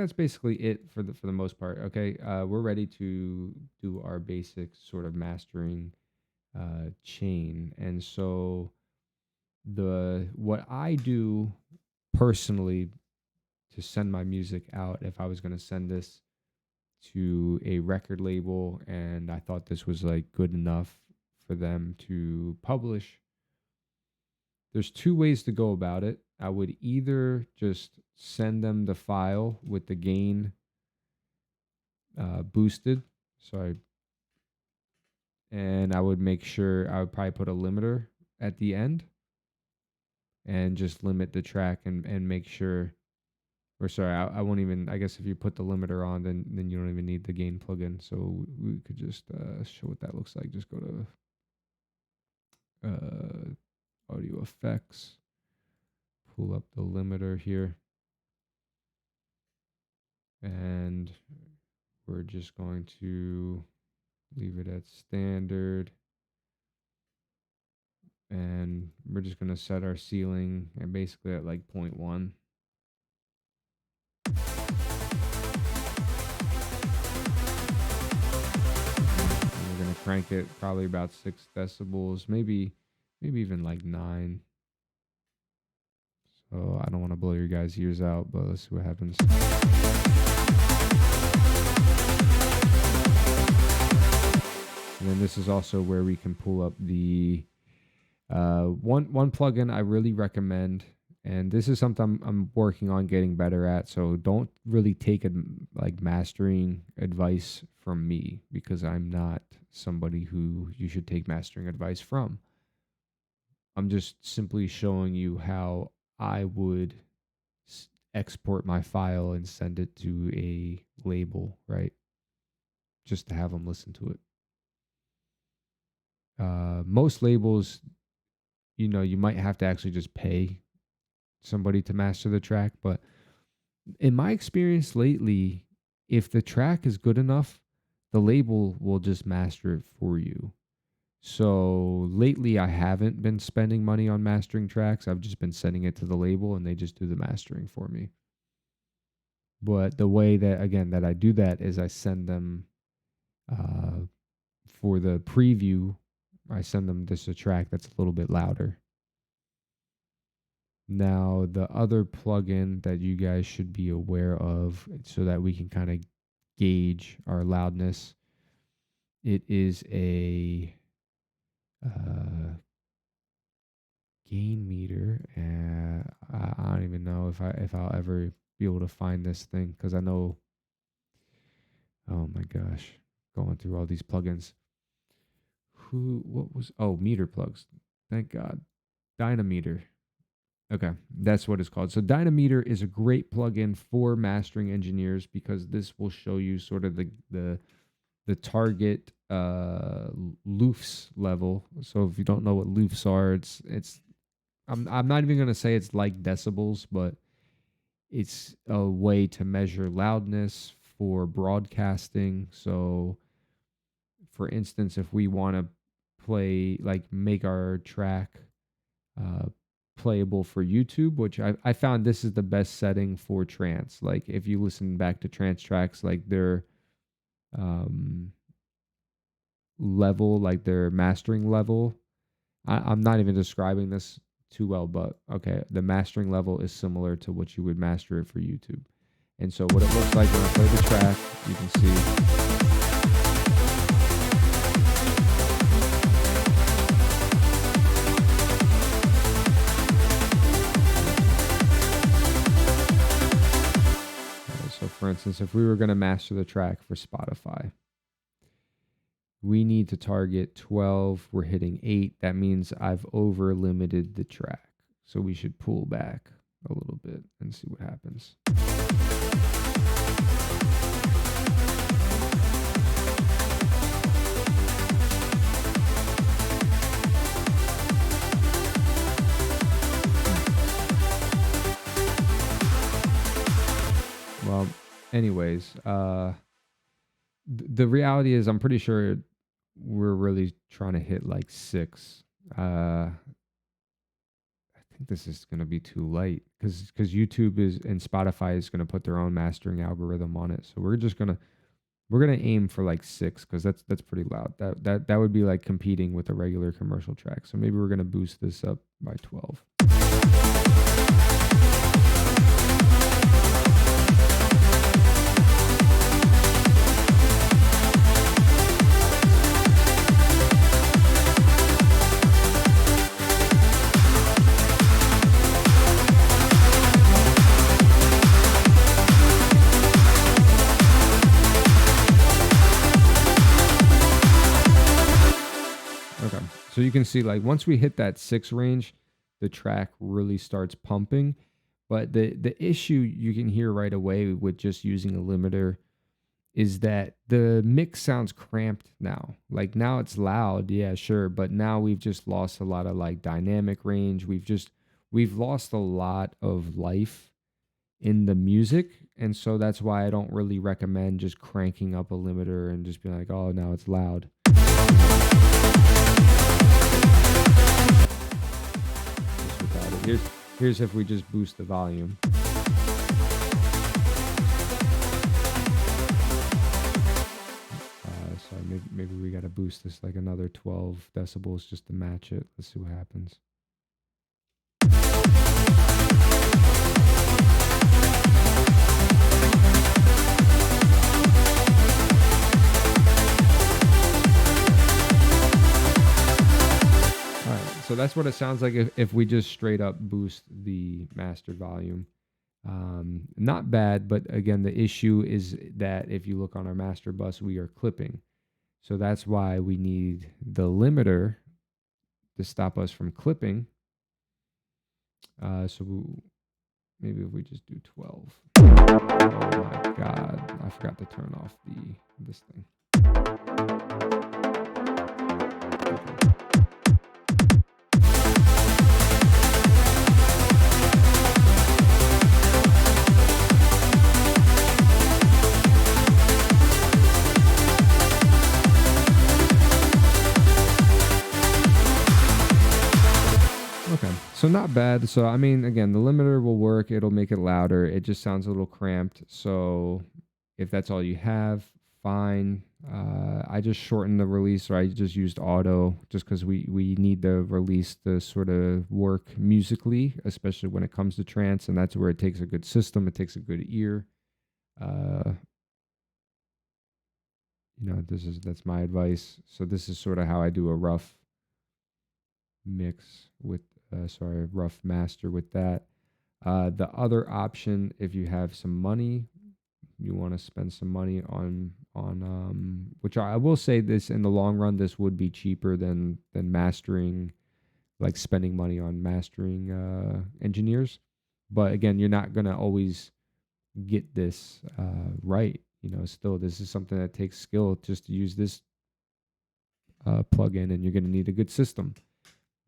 that's basically it for the most part. Okay, we're ready to do our basic sort of mastering chain, and so the what I do personally to send my music out, if I was going to send this to a record label and I thought this was like good enough for them to publish, there's two ways to go about it. I would either just send them the file with the gain boosted, so and I would make sure I would probably put a limiter at the end and just limit the track and make sure. Or sorry, I won't even. I guess if you put the limiter on, then you don't even need the gain plugin. So we could just show what that looks like. Just go to audio effects, pull up the limiter here, and we're just going to leave it at standard. And we're just going to set our ceiling and basically at like 0.1. And we're going to crank it probably about 6 decibels, maybe even like 9. So I don't want to blow your guys' ears out, but let's see what happens. And then this is also where we can pull up the one plugin I really recommend, and this is something I'm working on getting better at. So don't really take like mastering advice from me, because I'm not somebody who you should take mastering advice from. I'm just simply showing you how I would export my file and send it to a label, right? Just to have them listen to it. Most labels, you might have to actually just pay somebody to master the track. But in my experience lately, if the track is good enough, the label will just master it for you. So lately, I haven't been spending money on mastering tracks. I've just been sending it to the label and they just do the mastering for me. But the way that, again, that I do that is I send them for the preview, I send them just a track that's a little bit louder. Now, the other plugin that you guys should be aware of so that we can kind of gauge our loudness, it is a gain meter. I don't even know if I'll ever be able to find this thing, because I know, oh my gosh, going through all these plugins. Meter plugs. Thank God. Dynameter. Okay, that's what it's called. So Dynameter is a great plugin for mastering engineers, because this will show you sort of the target loofs level. So if you don't know what loofs are, it's I'm not even gonna say it's like decibels, but it's a way to measure loudness for broadcasting. So for instance, if we want to make our track uh, playable for YouTube, which I found this is the best setting for trance. Like if you listen back to trance tracks, like their um, level, like their mastering level, I'm not even describing this too well, but okay, the mastering level is similar to what you would master it for YouTube. And so what it looks like when I play the track, you can see. So for instance, if we were going to master the track for Spotify, we need to target 12. We're hitting 8. That means I've over limited the track. So we should pull back a little bit and see what happens. Well, anyways, the reality is I'm pretty sure we're really trying to hit like 6. I think this is going to be too light because YouTube is and Spotify is going to put their own mastering algorithm on it. So we're gonna aim for like 6 because that's pretty loud. That would be like competing with a regular commercial track. So maybe we're gonna boost this up by 12. Okay, so you can see like once we hit that 6 range, the track really starts pumping. But the issue you can hear right away with just using a limiter is that the mix sounds cramped now. Like now it's loud, yeah, sure, but now we've just lost a lot of like dynamic range. We've lost a lot of life in the music, and so that's why I don't really recommend just cranking up a limiter and just being like, "Oh, now it's loud." Just without it. Here's if we just boost the volume. So maybe we got to boost this like another 12 decibels just to match it. Let's see what happens. All right, so that's what it sounds like if we just straight up boost the mastered volume. Not bad, but again, the issue is that if you look on our master bus, we are clipping. So that's why we need the limiter to stop us from clipping. Maybe if we just do 12. Oh my God, I forgot to turn off this thing. Okay, so not bad. So, I mean, again, the limiter will work. It'll make it louder. It just sounds a little cramped. So, if that's all you have, fine. I just shortened the release, or I just used auto just because we need the release to sort of work musically, especially when it comes to trance. And that's where it takes a good system. It takes a good ear. That's my advice. So, this is sort of how I do a rough mix with rough master with that. The other option, if you have some money, you want to spend some money on which I will say, this in the long run, this would be cheaper than mastering, like spending money on mastering engineers. But again, you're not gonna always get this right. Still, this is something that takes skill just to use this plugin, and you're gonna need a good system.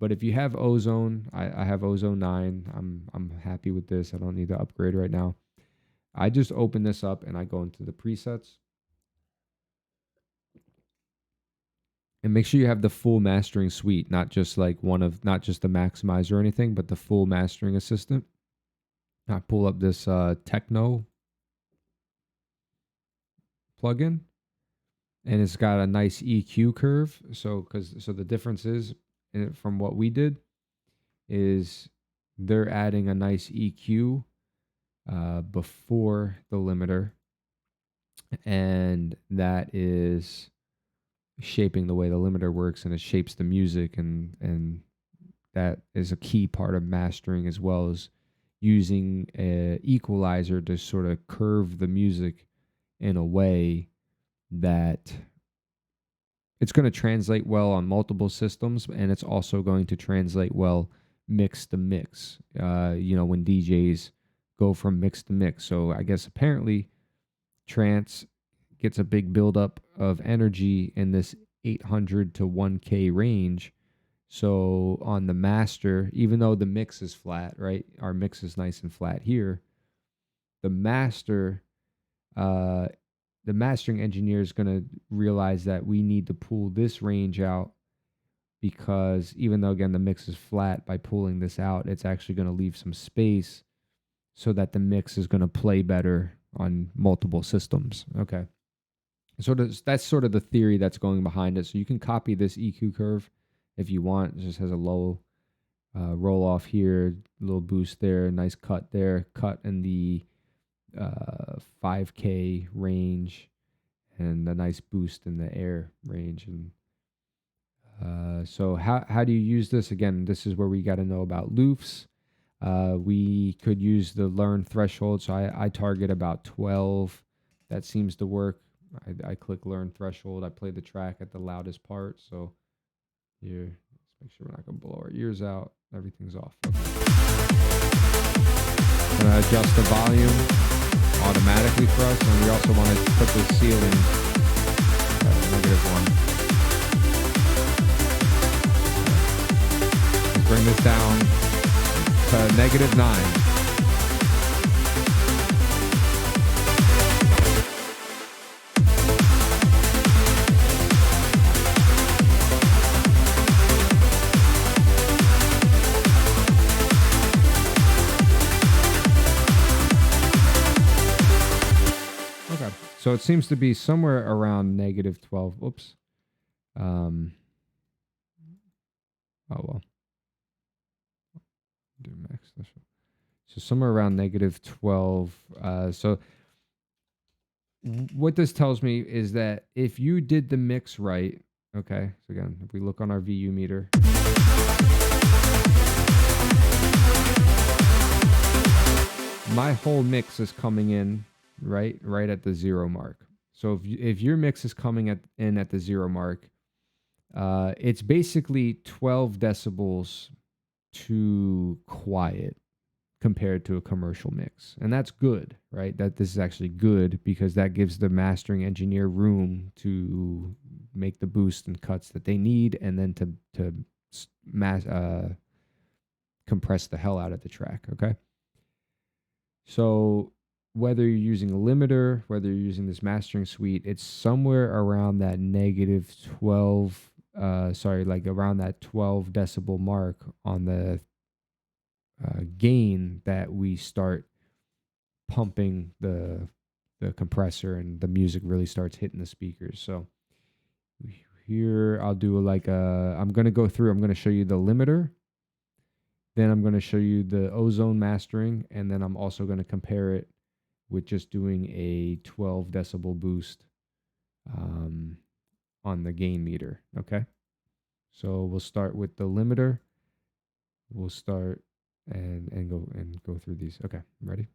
But if you have Ozone, I have Ozone 9. I'm happy with this. I don't need to upgrade right now. I just open this up and I go into the presets. And make sure you have the full mastering suite, not just the maximizer or anything, but the full mastering assistant. I pull up this techno plugin, and it's got a nice EQ curve. So the difference is, from what we did, is they're adding a nice EQ before the limiter, and that is shaping the way the limiter works, and it shapes the music, and that is a key part of mastering, as well as using an equalizer to sort of curve the music in a way that it's going to translate well on multiple systems, and it's also going to translate well mix to mix, when DJs go from mix to mix. So I guess apparently trance gets a big buildup of energy in this 800 to 1K range. So on the master, even though the mix is flat, right? Our mix is nice and flat here. The mastering engineer is going to realize that we need to pull this range out because even though, again, the mix is flat, by pulling this out, it's actually going to leave some space so that the mix is going to play better on multiple systems. Okay. So that's sort of the theory that's going behind it. So you can copy this EQ curve if you want. It just has a low roll off here, little boost there, nice cut there, cut in the 5K range, and a nice boost in the air range. And so how do you use this? Again, this is where we got to know about loofs. We could use the learn threshold. So I target about 12. That seems to work. I click learn threshold. I play the track at the loudest part. So here, let's make sure we're not going to blow our ears out. Everything's off. Okay. I'm going to adjust the volume automatically for us. And we also want to put the ceiling at -1. Let's bring this down to -9. So it seems to be somewhere around -12. Oops. Oh well. Do max. So somewhere around -12. So what this tells me is that if you did the mix right, okay. So again, if we look on our VU meter, my whole mix is coming in right at the 0 mark. So if your mix is coming in at the 0 mark, it's basically 12 decibels too quiet compared to a commercial mix. And that's good, right? That this is actually good because that gives the mastering engineer room to make the boost and cuts that they need, and then to compress the hell out of the track, okay? So whether you're using a limiter, whether you're using this mastering suite, it's somewhere around that -12, like around that 12 decibel mark on the gain that we start pumping the compressor and the music really starts hitting the speakers. So here I'll do I'm going to go through, I'm going to show you the limiter. Then I'm going to show you the Ozone mastering, and then I'm also going to compare it with just doing a 12 decibel boost on the gain meter, okay? So we'll start with the limiter. We'll start and go through these. Okay, ready?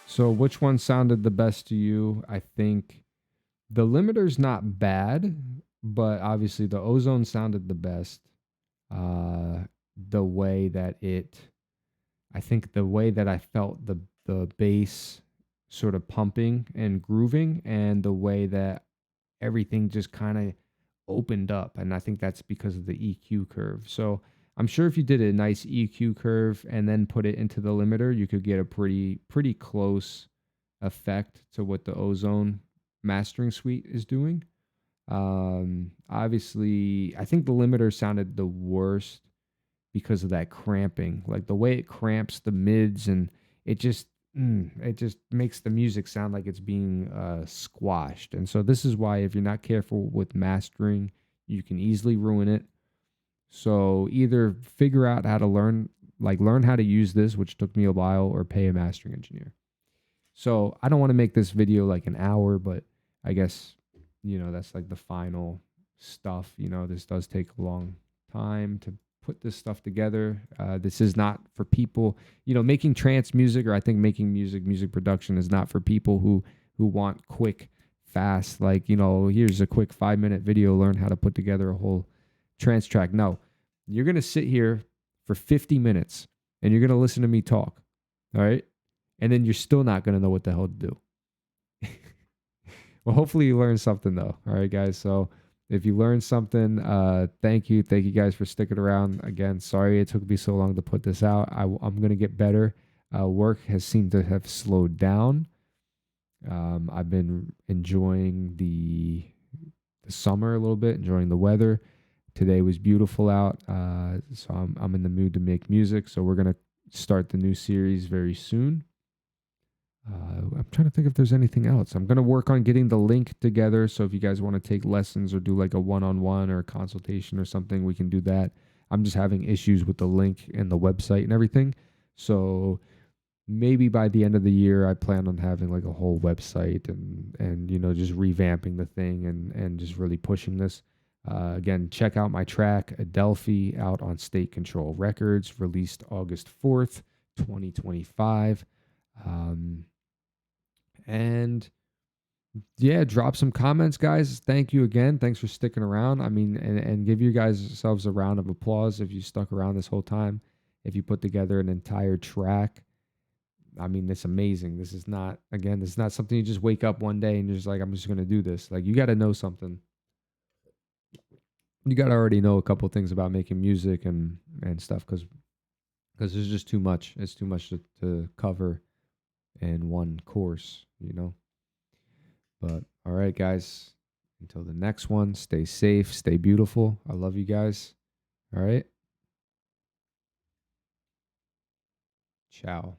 So which one sounded the best to you? I think the limiter's not bad, but obviously the Ozone sounded the best. The way that I felt the bass sort of pumping and grooving, and the way that everything just kind of opened up. And I think that's because of the EQ curve. So I'm sure if you did a nice EQ curve and then put it into the limiter, you could get a pretty close effect to what the Ozone mastering suite is doing. Obviously, I think the limiter sounded the worst because of that cramping, like the way it cramps the mids, and it just makes the music sound like it's being squashed. And so this is why, if you're not careful with mastering, you can easily ruin it. So either figure out how to learn Like learn how to use this, which took me a while, or pay a mastering engineer. So I don't want to make this video like an hour, but I guess, that's like the final stuff. This does take a long time to put this stuff together. This is not for people, making trance music, or I think making music production is not for people who want quick, fast, like, here's a quick 5-minute video, learn how to put together a whole trance track. No, you're going to sit here for 50 minutes and you're going to listen to me talk. All right. And then you're still not going to know what the hell to do. Well, hopefully you learned something though. All right, guys. So if you learned something, thank you. Thank you guys for sticking around. Again, sorry it took me so long to put this out. I'm going to get better. Work has seemed to have slowed down. I've been enjoying the summer a little bit, enjoying the weather. Today was beautiful out. So I'm in the mood to make music. So we're going to start the new series very soon. I'm trying to think if there's anything else. I'm going to work on getting the link together. So if you guys want to take lessons or do like a one-on-one or a consultation or something, we can do that. I'm just having issues with the link and the website and everything. So maybe by the end of the year, I plan on having like a whole website and just revamping the thing and just really pushing this. Again, check out my track, Adelphi, out on State Control Records, released August 4th, 2025. And yeah, drop some comments, guys. Thank you again. Thanks for sticking around. I mean, and give you guys yourselves a round of applause if you stuck around this whole time. If you put together an entire track, I mean, it's amazing. This is not something you just wake up one day and you're just like, I'm just going to do this. Like, you got to know something. You got to already know a couple things about making music and stuff because there's just too much. It's too much to cover in one course, But all right, guys, until the next one, stay safe, stay beautiful. I love you guys. All right. Ciao.